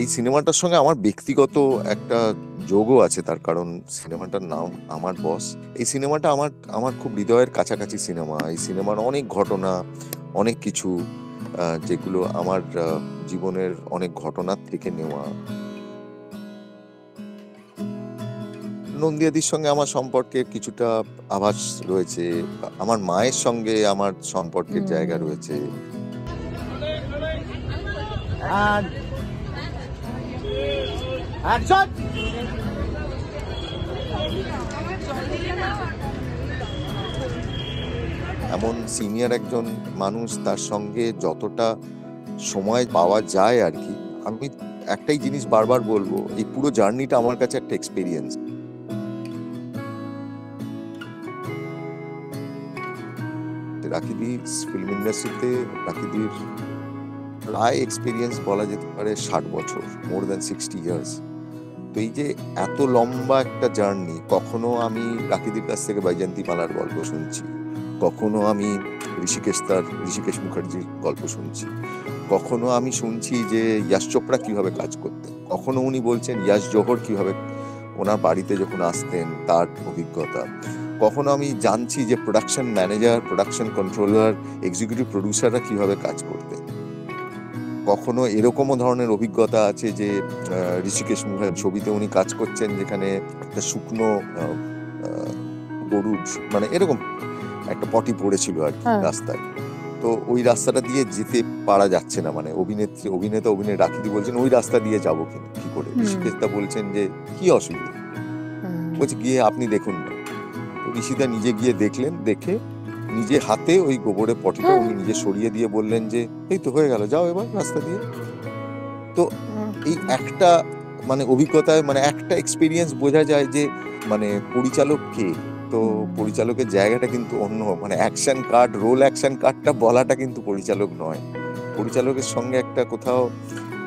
এই সিনেমাটার সঙ্গে আমার ব্যক্তিগত একটা যোগও আছে, তার কারণ সিনেমাটার নাম আমার বস। এই সিনেমাটা আমার আমার খুব হৃদয়ের কাছাকাছি সিনেমা। এই সিনেমার অনেক ঘটনা, অনেক কিছু যেগুলো আমার জীবনের অনেক ঘটনার থেকে নেওয়া। নন্দিয়াদির সঙ্গে আমার সম্পর্কের কিছুটা আভাস রয়েছে, আমার মায়ের সঙ্গে আমার সম্পর্কের জায়গা রয়েছে। এমন সিনিয়র একজন মানুষ, তার সঙ্গে যতটা সময় পাওয়া যায় আর কি, আমি একটাই জিনিস বারবার বলবো, এই পুরো জার্নিটা আমার কাছে একটা এক্সপেরিয়েন্স। রাখিদি ফিল্ম ইন্ডাস্ট্রিতে রাখিদির প্রায় এক্সপিরিয়েন্স বলা যেতে পারে 60 বছর, মোর দ্যান 60 ইয়ার্স। তো এই যে এত লম্বা একটা জার্নি, কখনো আমি রাখিদির কাছ থেকে বৈজয়ন্তী মালার গল্প শুনছি, কখনো আমি ঋষিকেশ মুখার্জির গল্প শুনছি, কখনো আমি শুনছি যে ইয়াশ চোপড়া কিভাবে কাজ করতেন, কখনো উনি বলছেন ইয়াশ জোহর কিভাবে ওনার বাড়িতে যখন আসতেন তার অভিজ্ঞতা, কখনো আমি জানছি যে production manager, production controller, executive প্রডিউসাররা কিভাবে কাজ করতেন। কখনো এরকমও ধরনের অভিজ্ঞতা আছে যে ঋষিকেশ মুখার্জি ছবিতে উনি কাজ করছেন যেখানে একটা শুকনো গরুর মানে এরকম একটা পটি পড়েছিল আর কি রাস্তায়। তো ওই রাস্তাটা দিয়ে যেতে পারা যাচ্ছে না, মানে অভিনেতা রাখিদি বলছেন ওই রাস্তা দিয়ে যাবো কি করে। ঋষিকেশদা বলছেন যে কি অসুবিধা, বলছে গিয়ে আপনি দেখুন না। ঋষিদা নিজে গিয়ে দেখলেন, দেখে নিজে হাতে ওই গোবরের পটিটা উনি নিজে সরিয়ে দিয়ে বললেন যে এই তো হয়ে গেল, যাও এবার রাস্তা দিয়ে। তো এই একটা মানে অভিজ্ঞতায়, মানে একটা এক্সপিরিয়েন্স বোঝা যায় যে মানে পরিচালক কে। তো পরিচালকের জায়গাটা কিন্তু অন্য, মানে অ্যাকশন কার্ড, রোল অ্যাকশন কার্ডটা বলাটা কিন্তু পরিচালক নয়। পরিচালকের সঙ্গে একটা কোথাও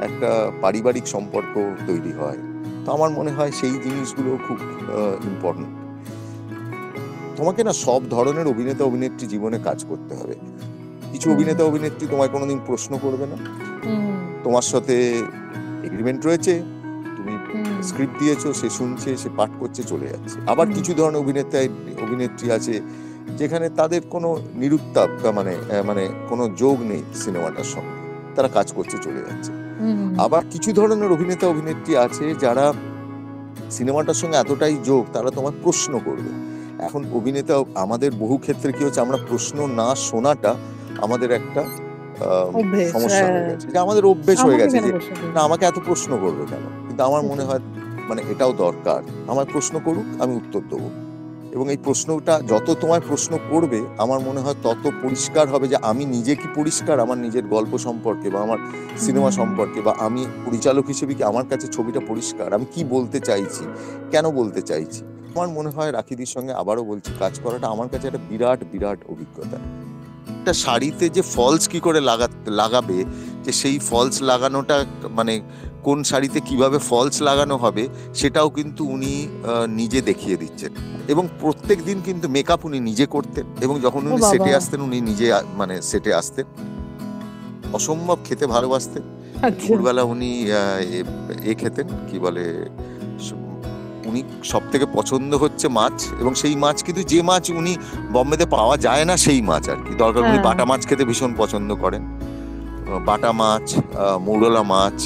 একটা পারিবারিক সম্পর্ক তৈরি হয়। তো আমার মনে হয় সেই জিনিসগুলো খুব ইম্পর্টেন্ট। তোমাকে না সব ধরনের অভিনেতা অভিনেত্রী জীবনে কাজ করতে হবে। কিছু অভিনেতা অভিনেত্রী তোমায় কোনোদিন প্রশ্ন করবে না, তোমার সাথে এগ্রিমেন্ট রয়েছে, তুমি স্ক্রিপ্ট দিয়েছো, সে শুনছে, সে পাঠ করছে, চলে যাচ্ছে। আবার কিছু ধরনের অভিনেত্রী আছে যেখানে তাদের কোনো নিরুত্তাপ মানে কোনো যোগ নেই সিনেমাটার সঙ্গে, তারা কাজ করছে, চলে যাচ্ছে। আবার কিছু ধরনের অভিনেতা অভিনেত্রী আছে যারা সিনেমাটার সঙ্গে এতটাই যোগ, তারা তোমার প্রশ্ন করবে। এখন অভিনেতা আমাদের বহু ক্ষেত্রে কি হচ্ছে, আমরা প্রশ্ন না শোনাটা আমাদের একটা সমস্যা হয়ে গেছে, যে আমাদের অভ্যেস হয়ে গেছে যে না আমাকে এত প্রশ্ন করবে কেন। কিন্তু আমার মনে হয় মানে এটাও দরকার, আমার প্রশ্ন করুক, আমি উত্তর দেবো। এবং এই প্রশ্নটা যত তোমায় প্রশ্ন করবে, আমার মনে হয় তত পরিষ্কার হবে যে আমি নিজে কি পরিষ্কার আমার নিজের গল্প সম্পর্কে বা আমার সিনেমা সম্পর্কে, বা আমি পরিচালক হিসেবে কি আমার কাছে ছবিটা পরিষ্কার, আমি কি বলতে চাইছি, কেন বলতে চাইছি। আমার মনে হয় রাখিদির সঙ্গে আবারও বলছি, কাজ করাটা আমার কাছে একটা বিরাট বিরাট অভিজ্ঞতা। একটা শাড়িতে যে ফলস কি করে লাগাবে, যে সেই ফলস লাগানোটা মানে কোন শাড়িতে কিভাবে ফলস লাগানো হবে, সেটাও কিন্তু উনি নিজে দেখিয়ে দিচ্ছেন। এবং প্রত্যেক দিন কিন্তু মেকআপ উনি নিজে করতেন, এবং যখন উনি সেটে আসতেন উনি নিজে মানে সেটে আসতেন। অসম্ভব খেতে ভালোবাসতেন। দুপুরবেলা উনি খেতেন কি বলে, উনি সব থেকে পছন্দ হচ্ছে মাছ, এবং সেই মাছ কিন্তু যে মাছ উনি বম্বেতে পাওয়া যায় না সেই মাছ আর কি। দরকার উনি বাটা মাছ খেতে ভীষণ পছন্দ করেন, বাটা মাছ, মৌরলা মাছ,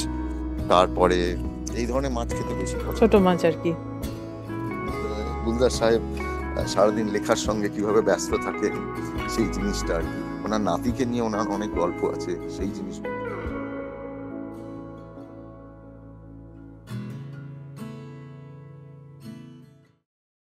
তারপরে এই ধরনের মাছ খেতে বেশি ছোট মাছ আর কি। গুলজার সাহেব সারাদিন লেখার সঙ্গে কিভাবে ব্যস্ত থাকে সেই জিনিসটা আর কি। ওনার নাতিকে নিয়ে ওনার অনেক গল্প আছে, সেই জিনিস